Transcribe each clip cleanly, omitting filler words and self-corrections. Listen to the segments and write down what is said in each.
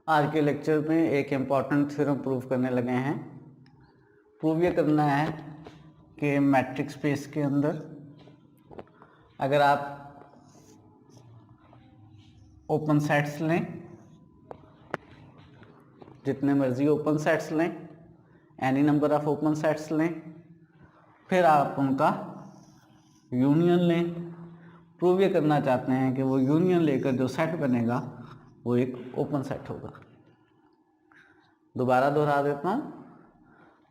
आज के लेक्चर में एक इम्पॉर्टेंट थ्योरम प्रूव करने लगे हैं। प्रूव ये करना है कि मैट्रिक्स स्पेस के अंदर अगर आप ओपन सेट्स लें, जितने मर्जी ओपन सेट्स लें, any number of open sets लें, फिर आप उनका यूनियन लें। प्रूव ये करना चाहते हैं कि वो यूनियन लेकर जो सेट बनेगा वो एक ओपन सेट होगा। दोबारा दोहरा देता हूँ,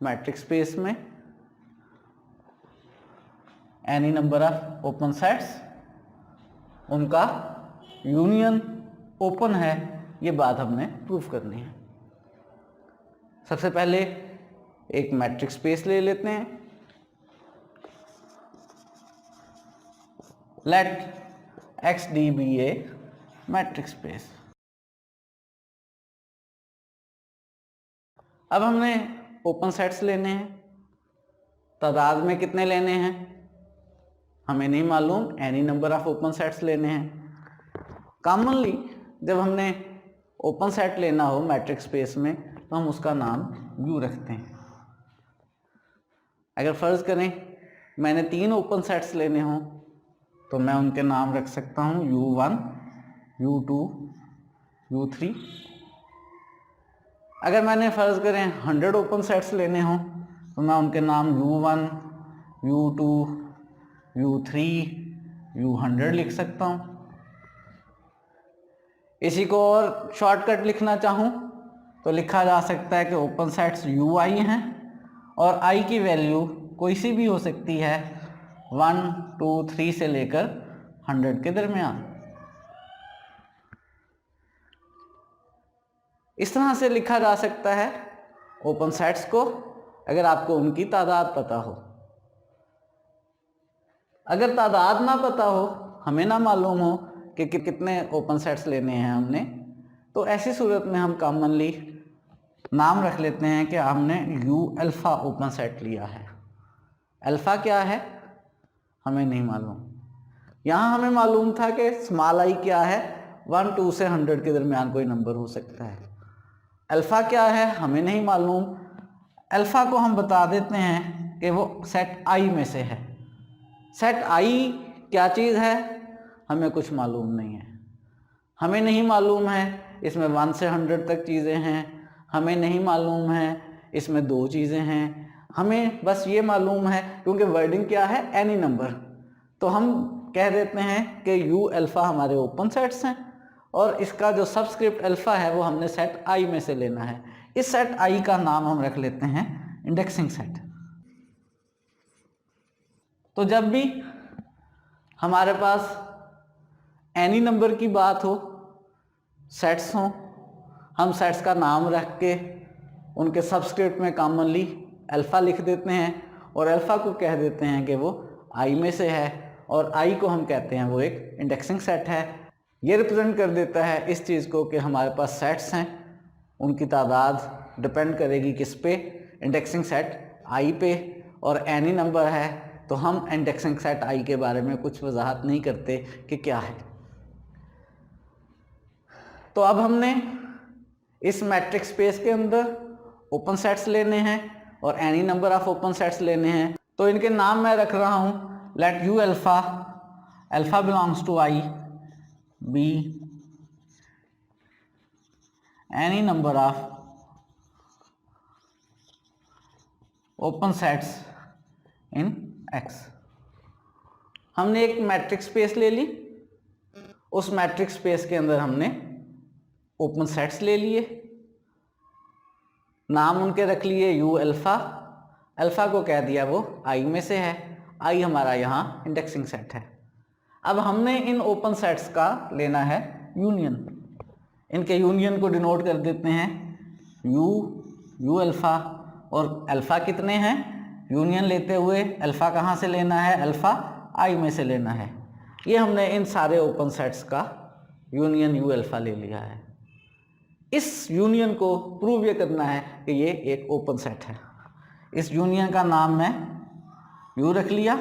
मैट्रिक्स स्पेस में any number of open sets, उनका यूनियन ओपन है, ये बात हमने प्रूफ करनी है। सबसे पहले एक मैट्रिक्स स्पेस ले लेते हैं। लेट एक्स डी बी ए मैट्रिक्स स्पेस। अब हमने ओपन सेट्स लेने हैं। तादाद में कितने लेने हैं हमें नहीं मालूम, any number of open sets लेने हैं। कॉमनली जब हमने ओपन सेट लेना हो मैट्रिक्स स्पेस में तो हम उसका नाम यू रखते हैं। अगर फर्ज करें मैंने 3 ओपन सेट्स लेने हों तो मैं उनके नाम रख सकता हूँ U1, U2, U3। अगर मैंने फर्ज करें 100 ओपन सेट्स लेने हों तो मैं उनके नाम U1, U2, U3, U100 लिख सकता हूँ। इसी को और शॉर्टकट लिखना चाहूँ तो लिखा जा सकता है कि ओपन सेट्स UI हैं और I की वैल्यू कोई सी भी हो सकती है 1, 2, 3 से लेकर 100 के दरमियान। इस तरह से लिखा जा सकता है ओपन सेट्स को अगर आपको उनकी तादाद पता हो। अगर तादाद ना पता हो, हमें ना मालूम हो कि कितने ओपन सेट्स लेने हैं हमने, तो ऐसी सूरत में हम कॉमनली नाम रख लेते हैं कि हमने U अल्फ़ा ओपन सेट लिया है। अल्फ़ा क्या है हमें नहीं मालूम। यहाँ हमें मालूम था कि स्मॉल आई क्या है, 1, 2 से 100 के दरमियान कोई नंबर हो सकता है। अल्फ़ा क्या है हमें नहीं मालूम। अल्फ़ा को हम बता देते हैं कि वो सेट आई में से है। सेट आई क्या चीज़ है हमें कुछ मालूम नहीं है। हमें नहीं मालूम है इसमें 1 से 100 तक चीज़ें हैं, हमें नहीं मालूम है इसमें 2 चीज़ें हैं। हमें बस ये मालूम है क्योंकि वर्डिंग क्या है एनी नंबर, तो हम कह देते हैं कि U अल्फ़ा हमारे ओपन सेट्स हैं और इसका जो सबस्क्रिप्ट अल्फ़ा है वो हमने सेट आई में से लेना है। इस सेट आई का नाम हम रख लेते हैं इंडेक्सिंग सेट। तो जब भी हमारे पास एनी नंबर की बात हो, सेट्स हों, हम सेट्स का नाम रख के उनके सबस्क्रिप्ट में कॉमनली अल्फ़ा लिख देते हैं और अल्फ़ा को कह देते हैं कि वो आई में से है और आई को हम कहते हैं वो एक इंडेक्सिंग सेट है। ये रिप्रेजेंट कर देता है इस चीज़ को कि हमारे पास सेट्स हैं, उनकी तादाद डिपेंड करेगी किस पे, इंडेक्सिंग सेट आई पे, और एनी नंबर है तो हम इंडेक्सिंग सेट आई के बारे में कुछ वजाहत नहीं करते कि क्या है। तो अब हमने इस मैट्रिक्स स्पेस के अंदर ओपन सेट्स लेने हैं और any number of open sets लेने हैं, तो इनके नाम मैं रख रहा हूँ let U alpha, alpha belongs to I, be any number of open sets in X। हमने एक मैट्रिक्स स्पेस ले ली, उस मैट्रिक्स स्पेस के अंदर हमने ओपन सेट्स ले लिए, नाम उनके रख लिए U अल्फ़ा, अल्फ़ा को कह दिया वो आई में से है, आई हमारा यहाँ इंडेक्सिंग सेट है। अब हमने इन ओपन सेट्स का लेना है यूनियन। इनके यूनियन को डिनोट कर देते हैं U अल्फ़ा, और अल्फ़ा कितने हैं यूनियन लेते हुए अल्फ़ा कहाँ से लेना है, अल्फ़ा आई में से लेना है। ये हमने इन सारे ओपन सेट्स का यूनियन U अल्फ़ा ले लिया है। इस यूनियन को प्रूव ये करना है कि ये एक ओपन सेट है। इस यूनियन का नाम मैं U रख लिया।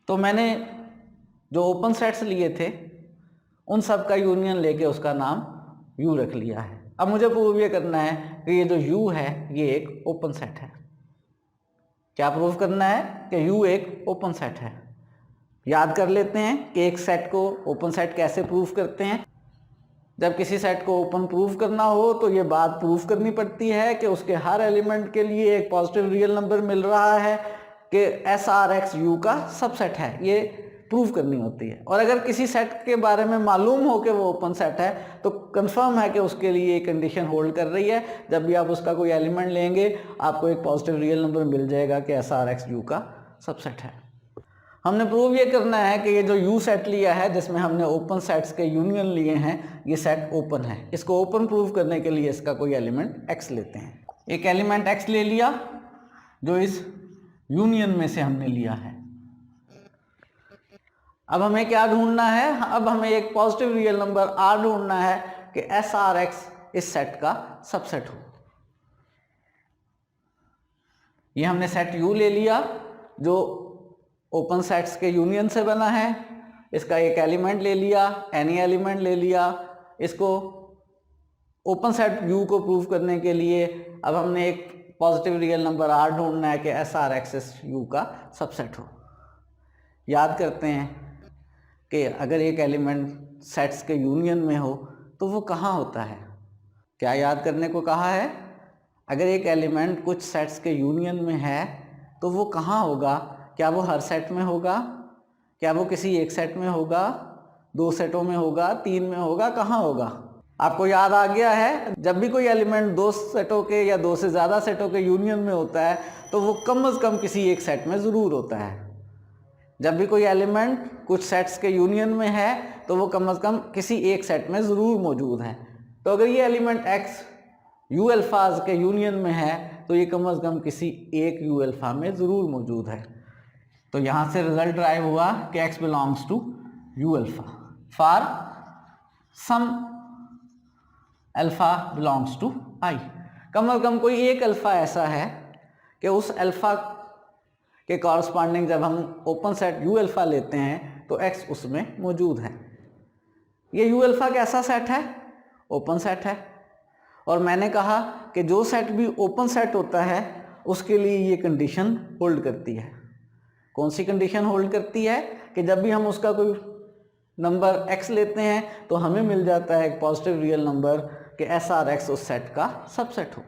तो मैंने जो ओपन सेट्स लिए थे उन सब का यूनियन लेके उसका नाम U रख लिया है। अब मुझे प्रूव ये करना है कि ये जो U है ये एक ओपन सेट है। क्या प्रूव करना है कि U एक ओपन सेट है। याद कर लेते हैं कि एक सेट को ओपन सेट कैसे प्रूव करते हैं। जब किसी सेट को ओपन प्रूव करना हो तो ये बात प्रूव करनी पड़ती है कि उसके हर एलिमेंट के लिए एक पॉजिटिव रियल नंबर मिल रहा है कि SRX U का सबसेट है, ये प्रूव करनी होती है। और अगर किसी सेट के बारे में मालूम हो कि वो ओपन सेट है तो कंफर्म है कि उसके लिए एक कंडीशन होल्ड कर रही है। जब भी आप उसका कोई एलिमेंट लेंगे आपको एक पॉजिटिव रियल नंबर मिल जाएगा कि SRX U का सबसेट है। हमने प्रूव ये करना है कि ये जो U सेट लिया है जिसमें हमने ओपन सेट्स के यूनियन लिए हैं, ये सेट ओपन है। इसको ओपन प्रूव करने के लिए इसका कोई एलिमेंट X लेते हैं। एक एलिमेंट X ले लिया जो इस यूनियन में से हमने लिया है। अब हमें क्या ढूंढना है, अब हमें एक पॉजिटिव रियल नंबर R ढूंढना है कि SRX इस सेट का सबसेट हो। ये हमने सेट U ले लिया जो ओपन सेट्स के यूनियन से बना है। इसका एक एलिमेंट ले लिया, एनी एलिमेंट ले लिया। इसको ओपन सेट U को प्रूव करने के लिए अब हमने एक पॉजिटिव रियल नंबर R ढूंढना है कि SRX इस U का सबसेट हो। याद करते हैं कि अगर एक एलिमेंट सेट्स के यूनियन में हो तो वो कहाँ होता है। क्या याद करने को कहा है? अगर एक एलिमेंट कुछ सेट्स के यूनियन में है तो वो कहाँ होगा? क्या वो हर सेट में होगा? क्या वो किसी एक सेट में होगा, दो सेटों में होगा, तीन में होगा, कहाँ होगा? आपको याद आ गया है, जब भी कोई एलिमेंट दो सेटों के या दो से ज़्यादा सेटों के यूनियन में होता है तो वो कम से कम किसी एक सेट में ज़रूर होता है। जब भी कोई एलिमेंट कुछ सेट्स के यूनियन में है तो वो कम से कम किसी एक सेट में ज़रूर मौजूद है। तो अगर ये एलिमेंट X U अल्फाज के यूनियन में है तो ये कम से कम किसी एक U अल्फा में ज़रूर मौजूद है। तो यहाँ से रिजल्ट ड्राइव हुआ कि X belongs to U alpha for some alpha belongs to I। कम से कम कोई एक अल्फा ऐसा है कि उस अल्फा के कॉरस्पॉन्डिंग जब हम ओपन सेट U अल्फा लेते हैं तो X उसमें मौजूद है। ये U अल्फा कैसा सेट है? ओपन सेट है। और मैंने कहा कि जो सेट भी ओपन सेट होता है उसके लिए ये कंडीशन होल्ड करती है। कौन सी कंडीशन होल्ड करती है? कि जब भी हम उसका कोई नंबर X लेते हैं तो हमें मिल जाता है एक पॉजिटिव रियल नंबर कि SRX उस सेट का सबसेट हो।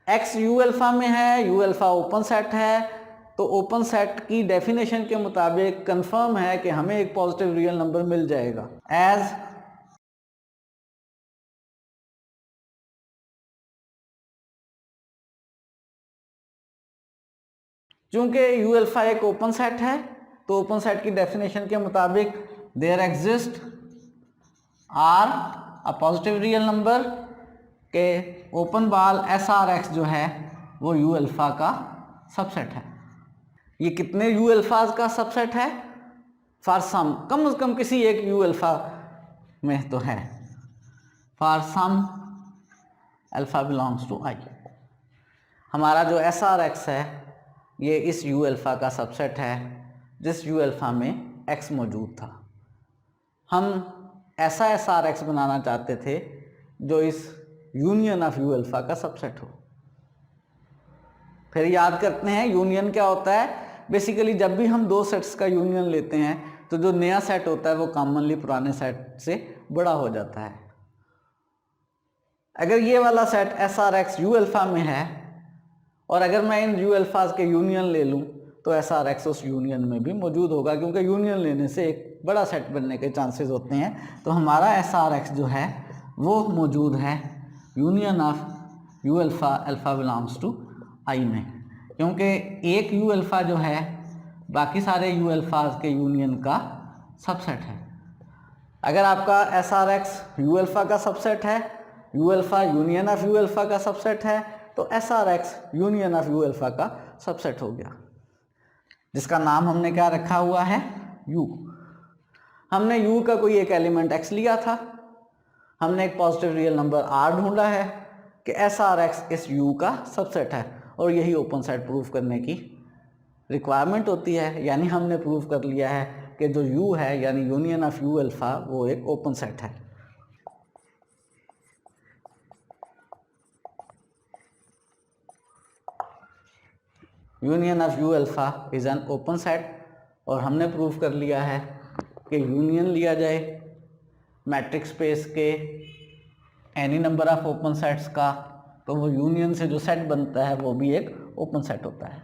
X U अल्फा में है, U अल्फा ओपन सेट है, तो ओपन सेट की डेफिनेशन के मुताबिक कंफर्म है कि हमें एक पॉजिटिव रियल नंबर मिल जाएगा एज चूंकि U अल्फा एक ओपन सेट है तो ओपन सेट की डेफिनेशन के मुताबिक there exist r a positive real number के ओपन बाल SRX जो है वो U अल्फा का सबसेट है। ये कितने U अल्फाज का सबसेट है? फॉर सम, कम से कम किसी एक U अल्फा में तो है। For some alpha belongs to I। हमारा जो SRX है ये इस U अल्फा का सबसेट है जिस U अल्फा में X मौजूद था। हम ऐसा SRX बनाना चाहते थे जो इस यूनियन ऑफ U अल्फा का सबसेट हो। फिर याद करते हैं यूनियन क्या होता है। बेसिकली जब भी हम दो सेट्स का यूनियन लेते हैं तो जो नया सेट होता है वो कॉमनली पुराने सेट से बड़ा हो जाता है। अगर ये वाला सेट SRX U अल्फा में है और अगर मैं इन U अल्फाज के यूनियन ले लूँ तो SRX उस यूनियन में भी मौजूद होगा, क्योंकि यूनियन लेने से एक बड़ा सेट बनने के चांसेस होते हैं। तो हमारा SRX जो है वो मौजूद है union of U alpha alpha belongs to I में, क्योंकि एक U अल्फा जो है बाकी सारे U अल्फाज के यूनियन का सबसेट है। अगर आपका SRX U अल्फा का सबसेट है, U alpha union of U alpha का सबसेट है, तो SRX union of U alpha का सबसेट हो गया, जिसका नाम हमने क्या रखा हुआ है? U। हमने U का कोई एक एलिमेंट X लिया था, हमने एक पॉजिटिव रियल नंबर R ढूंढा है कि SRX इस U का सबसेट है, और यही ओपन सेट प्रूफ करने की रिक्वायरमेंट होती है। यानी हमने प्रूफ कर लिया है कि जो U है यानी यूनियन ऑफ U अल्फा वो एक ओपन सेट है। Union of you alpha is an open set, और हमने प्रूव कर लिया है कि यूनियन लिया जाए मैट्रिक्स स्पेस के any number of open sets का, तो वो यूनियन से जो सेट बनता है वो भी एक ओपन सेट होता है।